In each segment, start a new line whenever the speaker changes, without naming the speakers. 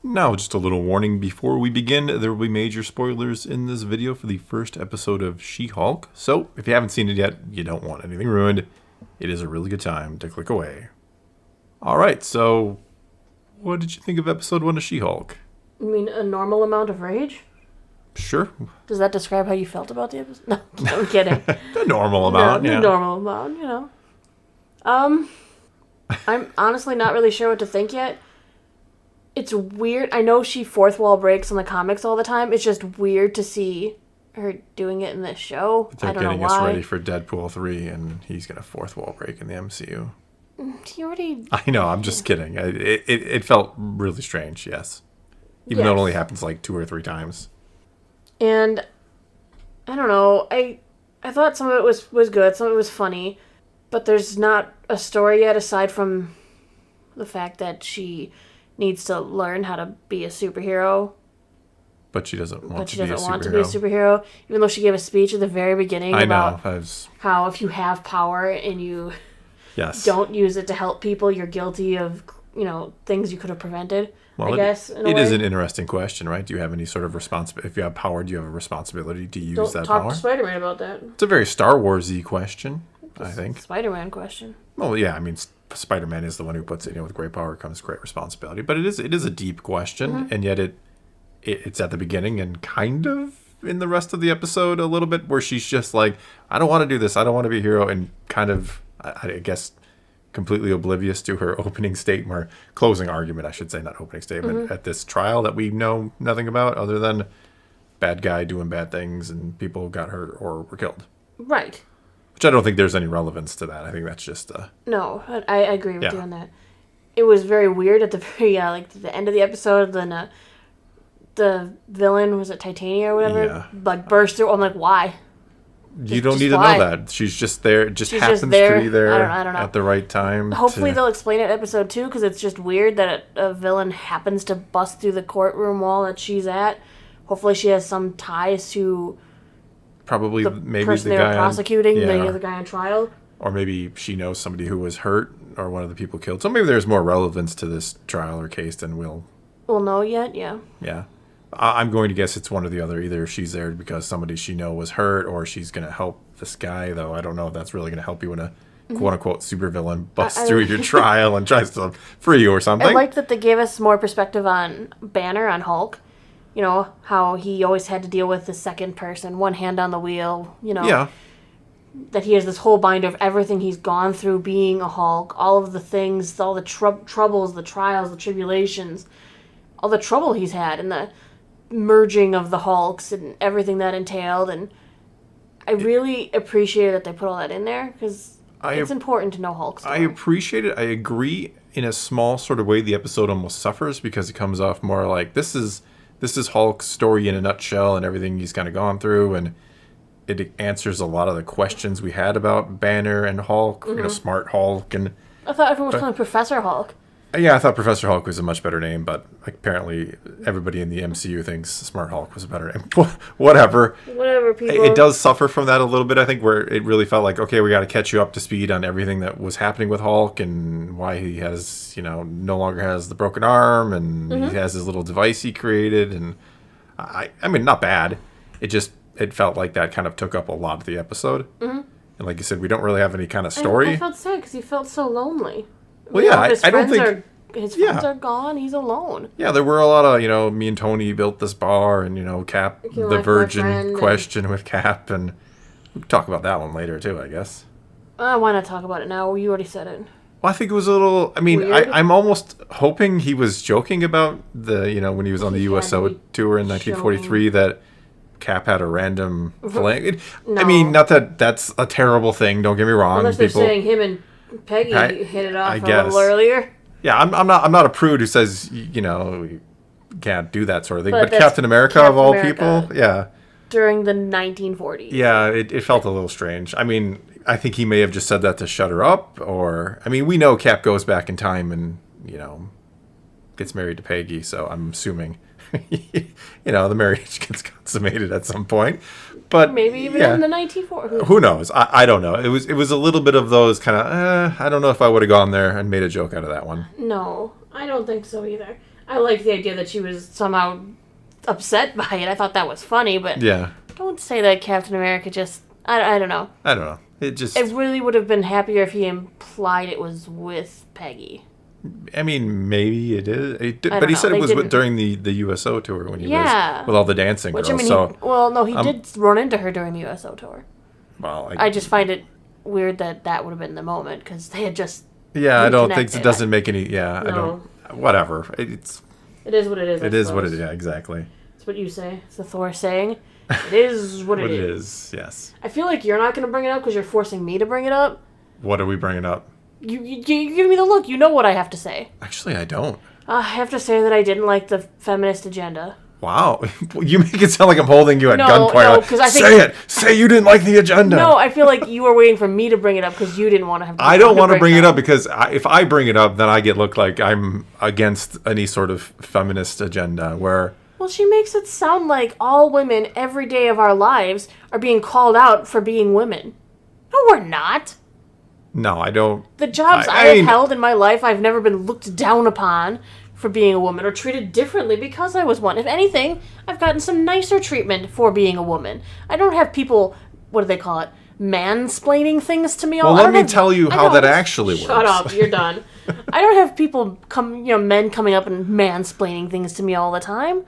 Now, just a little warning before we begin. There will be major spoilers in this video for the first episode of She-Hulk. So, if you haven't seen it yet, you don't want anything ruined, it is a really good time to click away. Alright, so what did you think of episode 1 of She-Hulk?
You mean a normal amount of rage?
Sure.
Does that describe how you felt about the episode? No, I'm kidding.
A normal amount,
yeah.
A
normal amount, you know. I'm honestly not really sure what to think yet. It's weird. I know she fourth wall breaks in the comics all the time. It's just weird to see her doing it in this show.
They're
I don't know why.
getting us ready for Deadpool 3, and he's going to fourth wall break in the MCU.
He already...
I know, I'm just kidding. It felt really strange, yes. Even though it only happens like 2 or 3 times.
And, I don't know, I thought some of it was good, some of it was funny, but there's not a story yet aside from the fact that she needs to learn how to be a superhero.
But she doesn't want to
be a superhero, even though she gave a speech at the very beginning about
know.
How if you have power and you don't use it to help people, you're guilty of, things you could have prevented.
Well,
I guess
it is an interesting question, right? Do you have any sort of responsibility? If you have power, do you have a responsibility to use that power?
Talk to Spider-Man about that.
It's a very Star Wars-y question, I think.
Spider-Man question.
Well, yeah, I mean, Spider-Man is the one who puts it, with great power comes great responsibility. But it is a deep question, and yet it's at the beginning and kind of in the rest of the episode a little bit where she's just like, I don't want to do this, I don't want to be a hero, and kind of, I guess, completely oblivious to her opening statement, or closing argument, I should say, not opening statement, at this trial that we know nothing about other than bad guy doing bad things and people got hurt or were killed.
Right.
Which I don't think there's any relevance to that. I think that's just...
No, I agree with you on that. It was very weird at the very, the end of the episode, then the villain, was it Titania or whatever, burst through. I'm like, why?
You don't need to know that. She's just there. Just happens to be there
I don't know.
at the right time.
Hopefully they'll explain it in episode 2, because it's just weird that a villain happens to bust through the courtroom wall that she's at. Hopefully she has some ties to
maybe
the person
the
they
guy
were prosecuting, the
or
other guy on trial.
Or maybe she knows somebody who was hurt or one of the people killed. So maybe there's more relevance to this trial or case than we'll
know yet, yeah.
Yeah. I'm going to guess it's one or the other. Either she's there because somebody she knows was hurt, or she's going to help this guy, though I don't know if that's really going to help you when a quote-unquote supervillain busts through your trial and tries to free you or something.
I liked that they gave us more perspective on Banner, on Hulk. You know, how he always had to deal with the second person, one hand on the wheel,
Yeah.
That he has this whole binder of everything he's gone through being a Hulk, all of the things, all the troubles, the trials, the tribulations, all the trouble he's had, and the merging of the Hulks and everything that entailed. And I really appreciate that they put all that in there, because it's important to know Hulk's story.
I appreciate it. I agree. In a small sort of way, the episode almost suffers because it comes off more like this is Hulk's story in a nutshell and everything he's kind of gone through, and it answers a lot of the questions we had about Banner and Hulk, Smart Hulk. And
I thought everyone was calling Professor Hulk.
Yeah, I thought Professor Hulk was a much better name, but apparently everybody in the MCU thinks Smart Hulk was a better name. Whatever, people. It does suffer from that a little bit, I think, where it really felt like, okay, we got to catch you up to speed on everything that was happening with Hulk and why he has, no longer has the broken arm, and he has his little device he created. And I mean, not bad. It felt like that kind of took up a lot of the episode. And like you said, we don't really have any kind of story.
I felt sad because he felt so lonely.
Well, yeah, I don't think...
His friends are gone. He's alone.
Yeah, there were a lot of, me and Tony built this bar, and, Cap, the virgin question with Cap, and we can talk about that one later, too, I guess.
Why not talk about it now? You already said it.
Well, I think it was a little... I mean, I'm almost hoping he was joking about the, when he was on the USO tour in 1943, that Cap had a random fling.
No.
I mean, not that that's a terrible thing, don't get me wrong.
Unless they're saying him and Peggy hit it off a little earlier.
Yeah, I'm not a prude who says you can't do that sort of thing. But Captain America of all people, yeah.
During the 1940s.
Yeah, it felt a little strange. I mean, I think he may have just said that to shut her up, or I mean, we know Cap goes back in time and gets married to Peggy, so I'm assuming the marriage gets consummated at some point. But
maybe even in the 1940s.
Who knows? I don't know. It was a little bit of those kind of, I don't know if I would have gone there and made a joke out of that one.
No, I don't think so either. I like the idea that she was somehow upset by it. I thought that was funny, but don't say that Captain America just... I don't know.
I don't know.
It really would have been happier if he implied it was with Peggy.
I mean, maybe it is. But he said it was during the USO tour when he was with all the dancing girls.
He did run into her during the USO tour.
Well,
I just find it weird that would have been the moment because they had just...
Yeah, I don't think it doesn't make any... Yeah, no. I don't... Whatever.
It is what it is,
It is what it is, yeah, exactly.
That's what you say. It's the Thor saying. It is what it is.
It is, yes.
I feel like you're not going to bring it up because you're forcing me to bring it up.
What are we bringing up?
You give me the look. You know what I have to say.
Actually, I don't.
I have to say that I didn't like the feminist agenda.
Wow. You make it sound like I'm holding you at gunpoint. No,
because I think...
Say it! Say you didn't like the agenda!
No, I feel like you were waiting for me to bring it up because you didn't want to have...
I don't want to bring it up because if I bring it up, then I look like I'm against any sort of feminist agenda where...
Well, she makes it sound like all women every day of our lives are being called out for being women. No, we're not.
No, I don't...
The jobs I have held in my life, I've never been looked down upon for being a woman or treated differently because I was one. If anything, I've gotten some nicer treatment for being a woman. I don't have people, what do they call it, mansplaining things to me all
the time. Well, let me tell you how that actually works.
Shut up, you're done. I don't have people men coming up and mansplaining things to me all the time.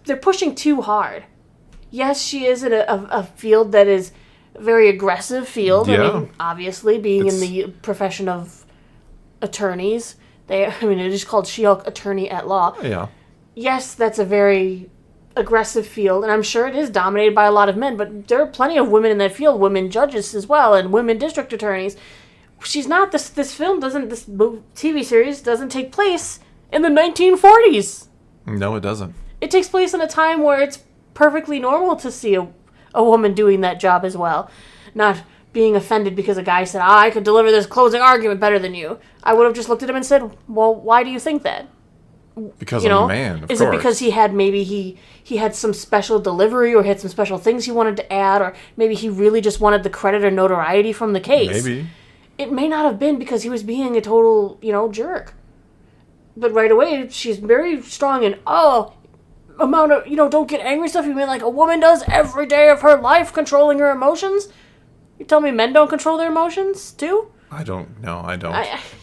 They're pushing too hard. Yes, she is in a field that is a very aggressive field.
Yeah.
I mean, obviously, being in the profession of attorneys, it is called She-Hulk Attorney at Law.
Yeah.
Yes, that's a very aggressive field, and I'm sure it is dominated by a lot of men, but there are plenty of women in that field, women judges as well, and women district attorneys. She's not, this TV series doesn't take place in the 1940s.
No, it doesn't.
It takes place in a time where it's perfectly normal to see a woman doing that job as well. Not being offended because a guy said, I could deliver this closing argument better than you. I would have just looked at him and said, well, why do you think that?
Because I'm a man, of course.
Is it because he had some special delivery or had some special things he wanted to add, or maybe he really just wanted the credit or notoriety from the case?
Maybe.
It may not have been because he was being a total, jerk. But right away, she's very strong in, amount of, don't get angry stuff. You mean like a woman does every day of her life, controlling her emotions? You tell me men don't control their emotions, too?
I don't. No, I don't.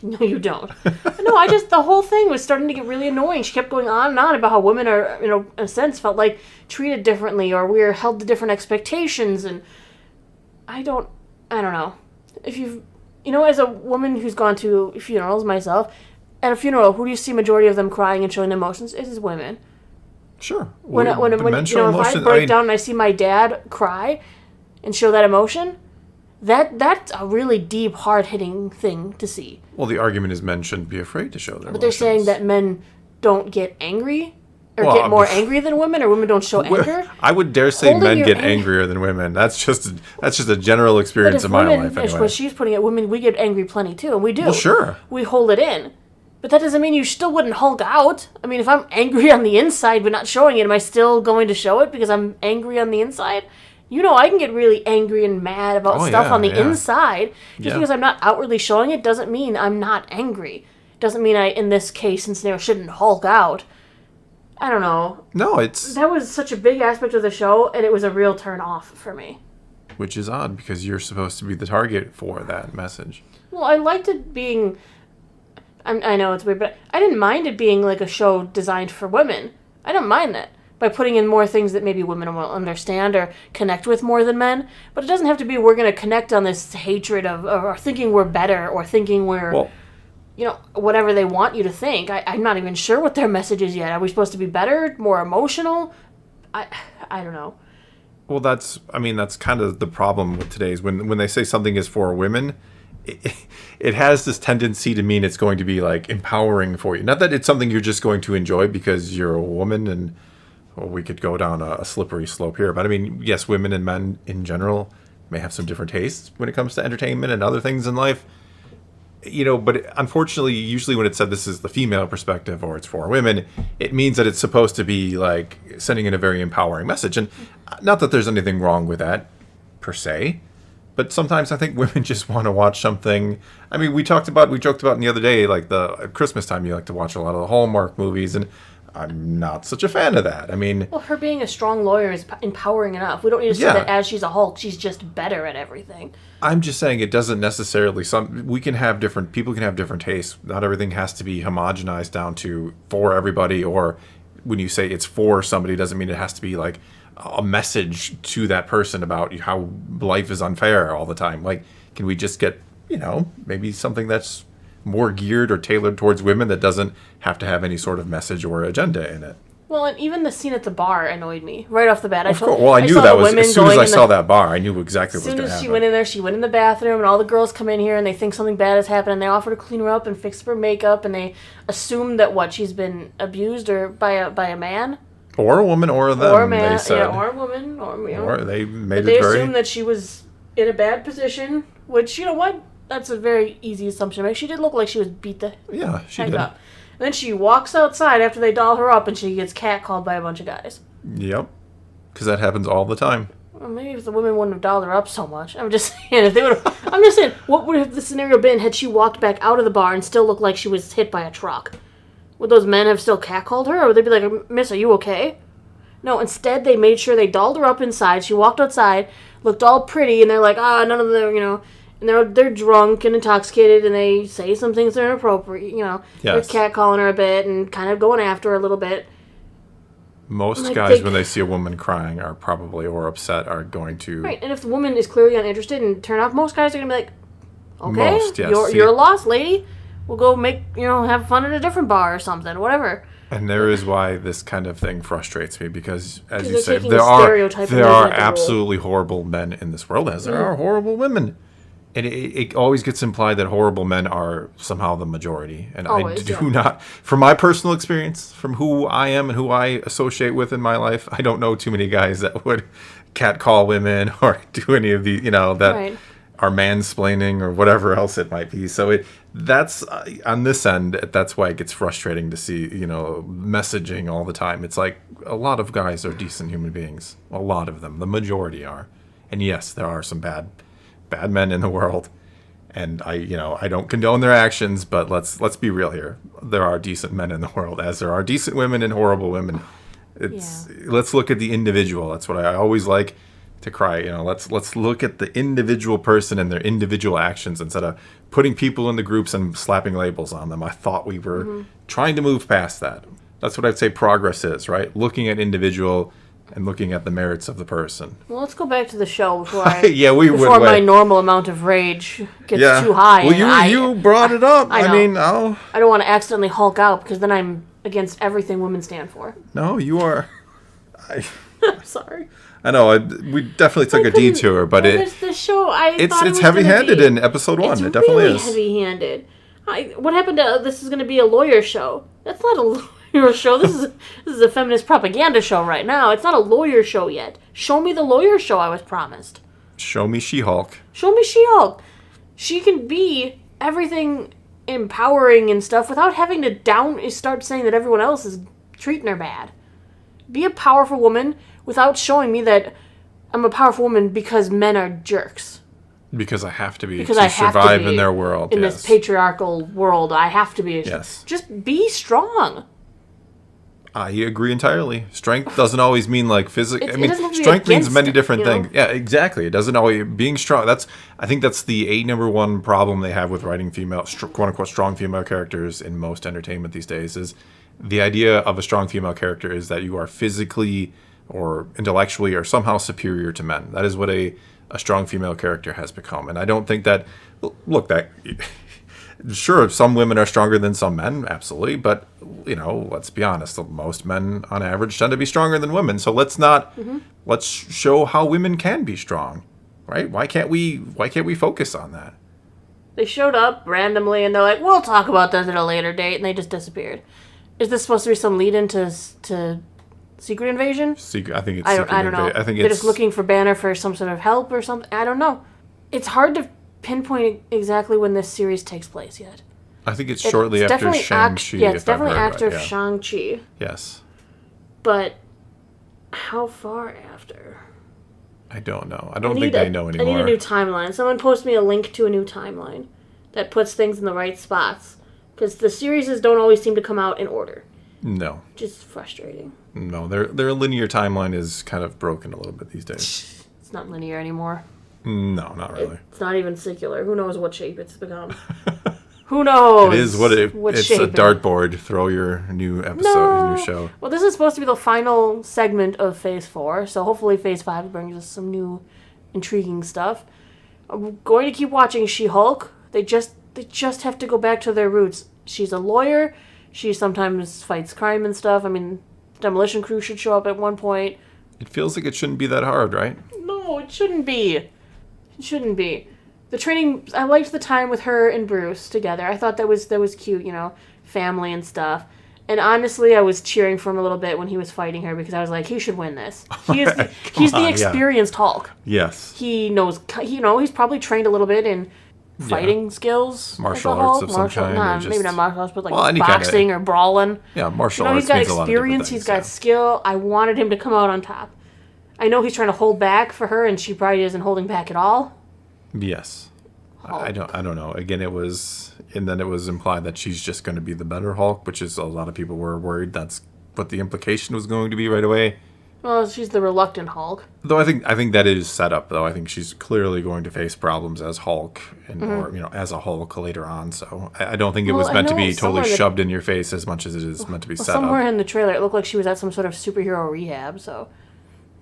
No, you don't. No, the whole thing was starting to get really annoying. She kept going on and on about how women are, in a sense, felt like treated differently, or we are held to different expectations, and I don't know. If you've, as a woman who's gone to funerals myself, at a funeral, who do you see majority of them crying and showing emotions? It is women.
Sure.
When if I break down and I see my dad cry and show that emotion, that's a really deep, hard-hitting thing to see.
Well, the argument is men shouldn't be afraid to show their emotions.
But they're saying that men don't get angry or get more angry than women, or women don't show anger.
I would dare say men get angrier than women. That's just a general experience in my life. Anyway.
What she's putting it, women, we get angry plenty too, and we do.
Well, sure.
We hold it in. But that doesn't mean you still wouldn't Hulk out. I mean, if I'm angry on the inside but not showing it, am I still going to show it because I'm angry on the inside? I can get really angry and mad about stuff on the inside. Just because I'm not outwardly showing it doesn't mean I'm not angry. Doesn't mean I, in this case and scenario, shouldn't Hulk out. I don't know.
No,
that was such a big aspect of the show, and it was a real turn off for me.
Which is odd, because you're supposed to be the target for that message.
Well, I liked it being... I know it's weird, but I didn't mind it being like a show designed for women. I don't mind that. By putting in more things that maybe women will understand or connect with more than men. But it doesn't have to be we're going to connect on this hatred or thinking we're better or thinking we're, whatever they want you to think. I'm not even sure what their message is yet. Are we supposed to be better, more emotional? I don't know.
Well, that's kind of the problem with today's. When they say something is for women, it has this tendency to mean it's going to be like empowering for you. Not that it's something you're just going to enjoy because you're a woman and we could go down a slippery slope here. But I mean, yes, women and men in general may have some different tastes when it comes to entertainment and other things in life. But unfortunately, usually when it's said this is the female perspective or it's for women, it means that it's supposed to be like sending in a very empowering message. And not that there's anything wrong with that per se. But sometimes I think women just want to watch something. I mean, we joked about the other day, like at Christmas time, you like to watch a lot of the Hallmark movies, and I'm not such a fan of that. I mean...
Well, her being a strong lawyer is empowering enough. We don't need to say that as she's a Hulk, she's just better at everything.
I'm just saying it doesn't necessarily... People can have different tastes. Not everything has to be homogenized down to for everybody, or when you say it's for somebody, doesn't mean it has to be like a message to that person about how life is unfair all the time. Like, can we just get, maybe something that's more geared or tailored towards women that doesn't have to have any sort of message or agenda in it?
Well, and even the scene at the bar annoyed me right off the bat.
I knew that was as soon as I saw that bar. I knew exactly what was going to happen. As soon as she went in
there, she went in the bathroom, and all the girls come in here and they think something bad has happened, and they offer to clean her up and fix her makeup, and they assume that she's been abused or by a man.
Or a woman, or them,
or a man,
they said.
Or a woman,
or they made
they assumed that she was in a bad position, which, you know what? That's a very easy assumption to make. She did look like she was beat the heck up. And then she walks outside after they doll her up, and she gets catcalled by a bunch of guys.
Yep. Because that happens all the time.
Well, maybe if the women wouldn't have dolled her up so much. I'm just saying, what would have the scenario been had she walked back out of the bar and still looked like she was hit by a truck? Would those men have still catcalled her, or would they be like, "Miss, are you okay?" No, instead they made sure they dolled her up inside. She walked outside, looked all pretty, and they're like, none of them, and they're drunk and intoxicated, and they say some things that are inappropriate,
Yes.
They're catcalling her a bit and kind of going after her a little bit.
Most guys, when they see a woman crying, are probably, or upset, are going to...
Right, and if the woman is clearly uninterested and turn off, most guys are going to be like, okay,
most, yes.
You're lost, lady. We'll go have fun at a different bar or something, whatever.
And there is why this kind of thing frustrates me, because, as you say, there are absolutely horrible men in this world, as there are horrible women. And it always gets implied that horrible men are somehow the majority. And always, I do not, from my personal experience, from who I am and who I associate with in my life, I don't know too many guys that would catcall women or do any of the, that are mansplaining or whatever else it might be. So that's on this end, that's why it gets frustrating to see, messaging all the time. It's like a lot of guys are decent human beings. A lot of them. The majority are. And yes, there are some bad men in the world, and I don't condone their actions, but let's be real here. There are decent men in the world, as there are decent women and horrible women. Let's look at the individual. That's what I always like to cry. Let's look at the individual person and their individual actions instead of putting people into groups and slapping labels on them. I thought we were trying to move past that. That's what I'd say progress is, right? Looking at individual and looking at the merits of the person.
Well, let's go back to the show before my normal amount of rage gets too high.
Well, you brought it up. I mean,
I don't want to accidentally Hulk out, because then I'm against everything women stand for.
No, you are.
I'm sorry.
I know. We definitely took a detour, but
the show.
It's heavy-handed in episode 1. It definitely is.
Heavy-handed. What happened to this is going to be a lawyer show? That's not a lawyer show. This is a feminist propaganda show right now. It's not a lawyer show yet. Show me the lawyer show I was promised.
Show me She-Hulk.
Show me She-Hulk. She can be everything empowering and stuff without having to start saying that everyone else is treating her bad. Be a powerful woman without showing me that I'm a powerful woman because men are jerks.
Because I have to be to survive in their world.
In this patriarchal world, I have to be.
Yes.
Just be strong.
I agree entirely. Strength doesn't always mean like physical. Strength means many different things. Yeah, exactly. It doesn't always being strong. I think that's the number one problem they have with writing quote unquote strong female characters in most entertainment these days is the idea of a strong female character is that you are physically or intellectually or somehow superior to men. That is what a strong female character has become. And I don't think that, sure, some women are stronger than some men, absolutely, but, let's be honest, most men on average tend to be stronger than women, so let's show how women can be strong, right? Why can't we focus on that?
They showed up randomly, and they're like, we'll talk about this at a later date, and they just disappeared. Is this supposed to be some lead-in to Secret Invasion?
I think it's Secret Invasion.
I don't know. They're just looking for Banner for some sort of help or something. I don't know. It's hard to pinpoint exactly when this series takes place yet.
I think it's shortly after Shang-Chi.
Yeah, it's definitely after Shang-Chi.
Yes.
But how far after?
I don't know. I don't think they know anymore.
I need a new timeline. Someone post me a link to a new timeline that puts things in the right spots. Because the series don't always seem to come out in order.
No.
Just frustrating.
No, their linear timeline is kind of broken a little bit these days.
It's not linear anymore.
No, not really.
It's not even circular. Who knows what shape it's become? Who knows?
It is it's a dartboard. Throw your new episode, your new show.
Well, this is supposed to be the final segment of Phase 4, so hopefully Phase 5 brings us some new, intriguing stuff. I'm going to keep watching She-Hulk. They just have to go back to their roots. She's a lawyer. She sometimes fights crime and stuff. I mean, Demolition Crew should show up at one point.
It feels like it shouldn't be that hard, right?
No, it shouldn't be. It shouldn't be. The training, I liked the time with her and Bruce together. I thought that was cute, family and stuff. And honestly, I was cheering for him a little bit when he was fighting her because I was like, he should win this. He's the experienced Hulk.
Yes.
He knows, he's probably trained a little bit in fighting skills.
Martial arts of some kind.
Maybe not martial arts, but boxing or brawling.
Yeah, martial arts.
He's got experience, he's got skill. I wanted him to come out on top. I know he's trying to hold back for her, and she probably isn't holding back at all.
Yes. Hulk. I don't know. Again, it was implied that she's just going to be the better Hulk, which is a lot of people were worried that's what the implication was going to be right away.
Well, she's the reluctant Hulk.
Though I think that is set up. Though I think she's clearly going to face problems as Hulk or as a Hulk later on. So I don't think it was meant to be totally shoved in your face as much as it is meant to be set up.
Somewhere in the trailer, it looked like she was at some sort of superhero rehab. So.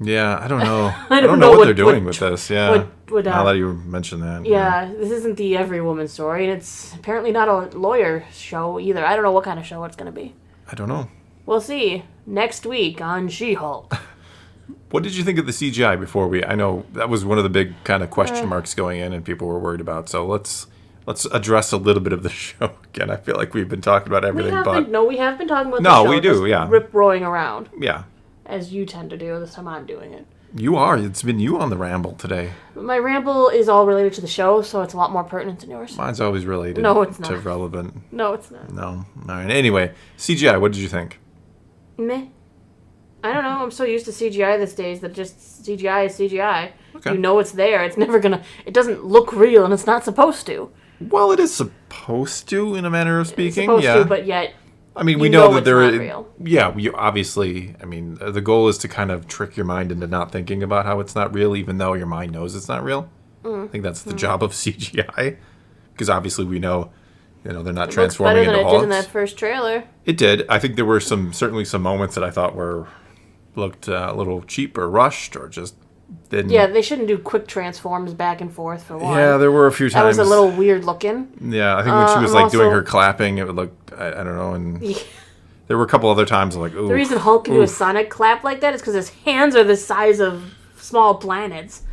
Yeah, I don't know. I don't know what they're doing with this. Yeah, now that you mention that.
Yeah, this isn't the every woman story, and it's apparently not a lawyer show either. I don't know what kind of show it's going to be.
I don't know.
We'll see next week on She-Hulk.
What did you think of the CGI before I know that was one of the big kind of question marks going in and people were worried about. So let's address a little bit of the show again. I feel like we've been talking about everything,
we have been talking about the show.
No, we do, yeah.
Rip-roaring around.
Yeah.
As you tend to do. This time I'm doing it.
You are. It's been you on the ramble today.
My ramble is all related to the show, so it's a lot more pertinent than yours.
Mine's always related to relevant.
No, it's not.
No. All right. Anyway, CGI, what did you think?
Meh. I don't know. I'm so used to CGI these days that just CGI is CGI. Okay. You know it's there. It's never gonna... It doesn't look real, and it's not supposed to.
Well, it is supposed to, in a manner of speaking.
It's supposed to, but yet...
I mean, we know that there is... Real. Yeah, obviously... I mean, the goal is to kind of trick your mind into not thinking about how it's not real, even though your mind knows it's not real. I think that's the job of CGI. Because obviously we know... they're not transforming into Hulks. It
did in that first trailer.
It did. I think there were certainly some moments that I thought looked a little cheap or rushed or just didn't. Yeah,
they shouldn't do quick transforms back and forth for one.
Yeah, there were a few times.
That was a little weird looking.
Yeah, I think when she was doing her clapping, it would look, I don't know, and there were a couple other times like, ooh.
The reason Hulk can do a sonic clap like that is because his hands are the size of small planets.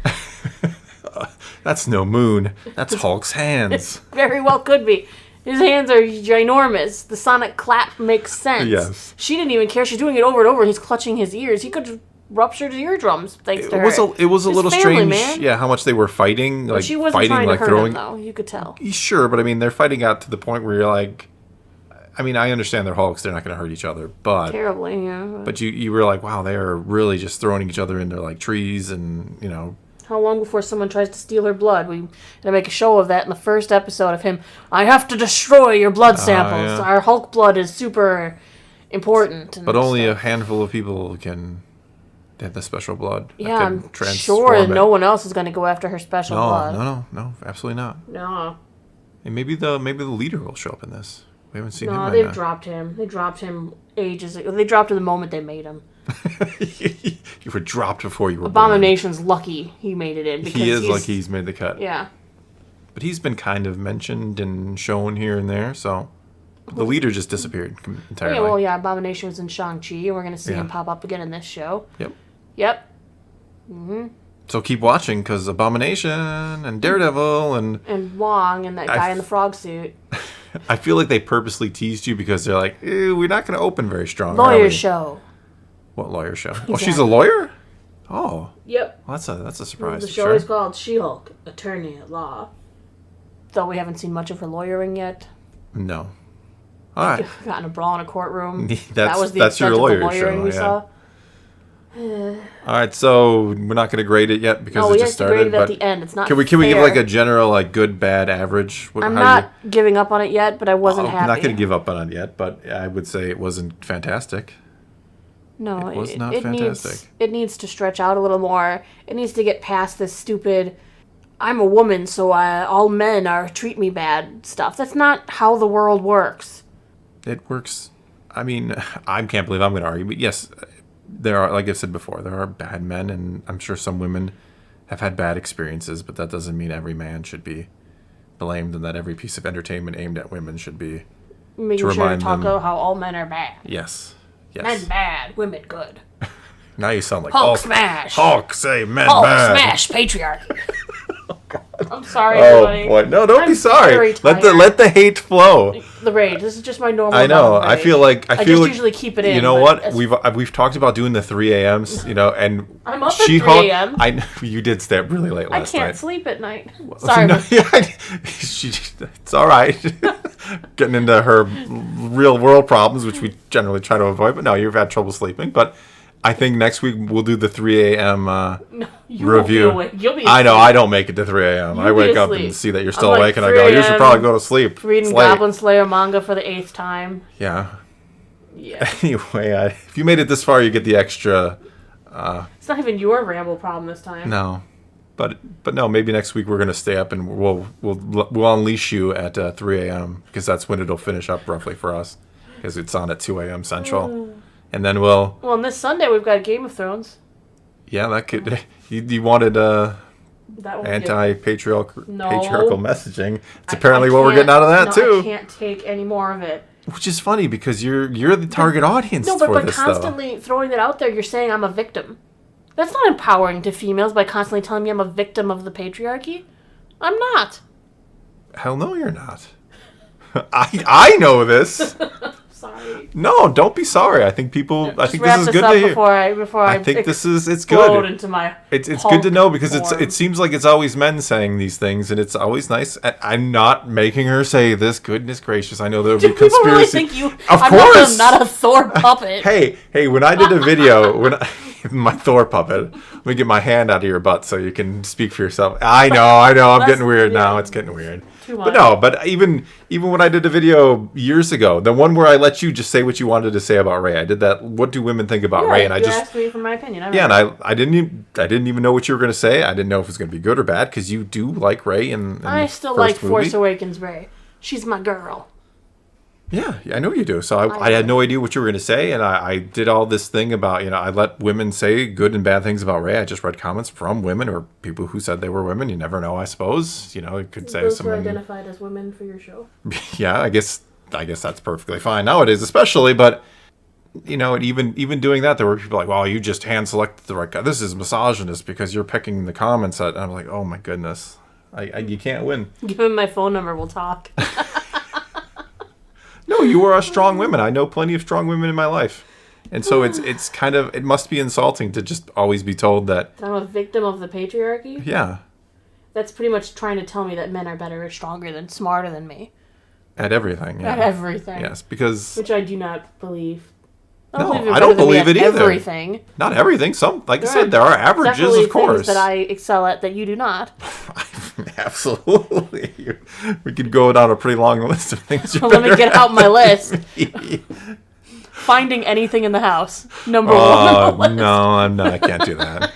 That's no moon. That's Hulk's hands.
Very well could be. His hands are ginormous. The sonic clap makes sense.
Yes.
She didn't even care. She's doing it over and over, and he's clutching his ears. He could have ruptured his eardrums thanks to her.
It was a little strange, man. Yeah, how much they were fighting. Like,
she wasn't trying to hurt him, though. You could tell.
Sure, but I mean, they're fighting out to the point where you're like... I mean, I understand they're Hulks. They're not going to hurt each other, but...
Terribly, yeah.
But you were like, wow, they are really just throwing each other into, trees and,
How long before someone tries to steal her blood? We had to make a show of that in the first episode of him. I have to destroy your blood samples. Our Hulk blood is super important.
But only a handful of people can have the special blood.
Yeah, I'm sure no one else is going to go after her special blood.
No, absolutely not.
No.
And maybe the leader will show up in this. We haven't seen him. No,
they've dropped him. They dropped him ages ago. They dropped him the moment they made him.
You were dropped before you were
Abomination's born. Lucky he made it in. Because
he is lucky he's made the cut.
Yeah.
But he's been kind of mentioned and shown here and there, so... The leader just disappeared entirely.
Yeah, Abomination was in Shang-Chi, and we're going to see him pop up again in this show.
Yep. Mm-hmm. So keep watching, because Abomination and Daredevil
and Wong and that guy in the frog suit.
I feel like they purposely teased you because they're like, we're not going to open very strong.
Lawyer show.
What lawyer show? Exactly. Oh, she's a lawyer? Oh.
Yep.
Well, that's a surprise.
The show is called She-Hulk, Attorney at Law. Though we haven't seen much of her lawyering yet.
No. All right.
Got in a brawl in a courtroom.
That's your lawyer show,
we saw.
All right, so we're not going to grade it yet because it just started.
We have to grade it at the end. It's not.
Can we give like a general like good, bad, average?
I'm not giving up on it yet, but I wasn't happy.
I'm not going to give up on it yet, but I would say it wasn't fantastic.
No,
it was not fantastic.
It needs to stretch out a little more. It needs to get past this stupid, I'm a woman, so all men treat me bad stuff. That's not how the world works.
It works. I mean, I can't believe I'm going to argue, but yes, there are, like I said before, there are bad men, and I'm sure some women have had bad experiences, but that doesn't mean every man should be blamed and that every piece of entertainment aimed at women should be
making sure to talk about how all men are bad.
Yes.
Men bad, women good.
Now you sound like
Hulk smash.
Hulk say men
Hulk
bad.
smash patriarchy. Oh, God. I'm sorry, everybody.
Oh boy, no! Don't be sorry. Let the hate flow.
The rage. This is just my normal.
I know. I feel like I
usually keep it in.
You know what? We've talked about doing the 3 a.m.s. You know, and
I'm up at 3 a.m.
I know you did stay up really late last night.
I can't sleep at night. Sorry.
No, it's all right. Getting into her real world problems, which we generally try to avoid. But no, you've had trouble sleeping. But I think next week we'll do the 3 a.m. Review.
You'll be asleep.
I know. I don't make it to 3 a.m. I wake up and see that you're still awake, and I go, "You should probably go to sleep."
Reading Goblin Slayer manga for the 8th time.
Yeah. Anyway, if you made it this far, you get the extra.
It's not even your ramble problem this time.
No, but no. Maybe next week we're gonna stay up and we'll unleash you at 3 a.m. because that's when it'll finish up roughly for us because it's on at 2 a.m. Central. And then Well,
and this Sunday we've got Game of Thrones.
Yeah, that could. You wanted anti-patriarchal messaging. It's apparently what we're getting out of that too.
I can't take any more of it.
Which is funny because you're the target audience for this. No, but
constantly throwing that out there, you're saying I'm a victim. That's not empowering to females by constantly telling me I'm a victim of the patriarchy. I'm not.
Hell no, you're not. I know this.
Sorry.
No, don't be sorry. I think this is good to hear.
Before I
think it's good.
Into my
it's good to know because it seems like it's always men saying these things, and it's always nice. I'm not making her say this. Goodness gracious, I know there would be conspiracy.
People really think you?
Of course,
I'm not a Thor puppet.
Hey, when I did a video my Thor puppet, let me get my hand out of your butt so you can speak for yourself. I know. I'm getting weird now. It's getting weird. But even when I did a video years ago, the one where I let you just say what you wanted to say about Rey, I did that. What do women think about Rey? And I just
asked me for my opinion.
And I didn't even know what you were going to say. I didn't know if it was going to be good or bad because you do like Rey. And
I still like Force Awakens Rey. She's my girl.
Yeah, I know you do. So I had no idea what you were going to say, and I did all this thing about, I let women say good and bad things about Rey. I just read comments from women or people who said they were women. You never know, I suppose. It could say
those
someone
who identified as women for your show.
Yeah, I guess that's perfectly fine nowadays, especially. But even doing that, there were people like, "Well, you just hand selected the right guy. This is misogynist because you're picking the comments." And I'm like, "Oh my goodness, you can't win."
Give him my phone number. We'll talk.
No, you are a strong woman. I know plenty of strong women in my life. And so it's kind of, it must be insulting to just always be told that
I'm a victim of the patriarchy?
Yeah.
That's pretty much trying to tell me that men are better or smarter than me.
At everything, yeah.
At everything.
Yes, because...
Which I do not believe.
I don't believe it either.
Everything.
Not everything. Some, like I said, there are averages, of course.
Things that I excel at that you do not.
Absolutely. We could go down a pretty long list of things.
Let me get out my list. Finding anything in the house. Number one on the list.
No, I can't do that.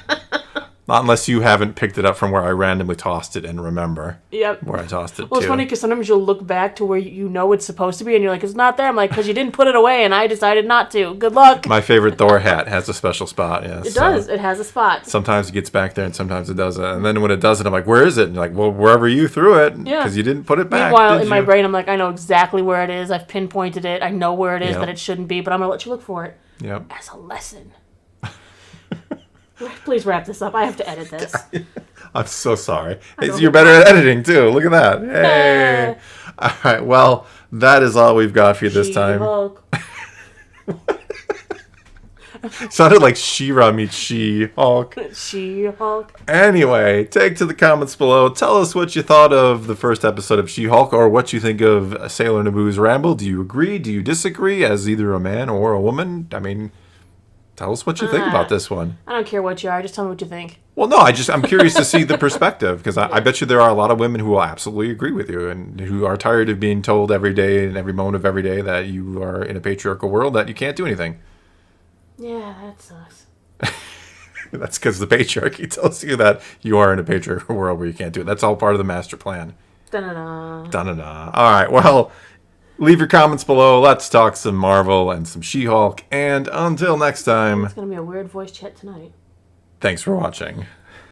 Not unless you haven't picked it up from where I randomly tossed it and remember.
Yep.
Where I tossed it
Well, it's funny because sometimes you'll look back to where it's supposed to be and you're like, it's not there. I'm like, because you didn't put it away and I decided not to. Good luck.
My favorite Thor hat has a special spot, yes.
It does. It has a spot.
Sometimes it gets back there and sometimes it doesn't. And then when it doesn't, I'm like, where is it? And you're like, well, wherever you threw it. Yeah. Because you didn't put it back.
Meanwhile, in my brain, I'm like, I know exactly where it is. I've pinpointed it. I know where it is that it shouldn't be, but I'm going to let you look for it.
Yep.
As a lesson. Please wrap this up. I have to edit this.
I'm so sorry. You're better at editing, too. Look at that. Hey. All right. Well, that is all we've got for you this time.
She-Hulk.
Sounded like She-Ra meets She-Hulk.
She-Hulk.
Anyway, take to the comments below. Tell us what you thought of the first episode of She-Hulk or what you think of Sailor Naboo's ramble. Do you agree? Do you disagree as either a man or a woman? I mean... Tell us what you think about this one.
I don't care what you are. Just tell me what you think.
Well, no, I'm curious to see the perspective, because I bet you there are a lot of women who will absolutely agree with you and who are tired of being told every day and every moment of every day that you are in a patriarchal world, that you can't do anything.
Yeah, that sucks.
That's because the patriarchy tells you that you are in a patriarchal world where you can't do it. That's all part of the master plan.
Da-da-da.
Da-da-da. All right, well, leave your comments below. Let's talk some Marvel and some She-Hulk. And until next time...
It's going to be a weird voice chat tonight.
Thanks for watching.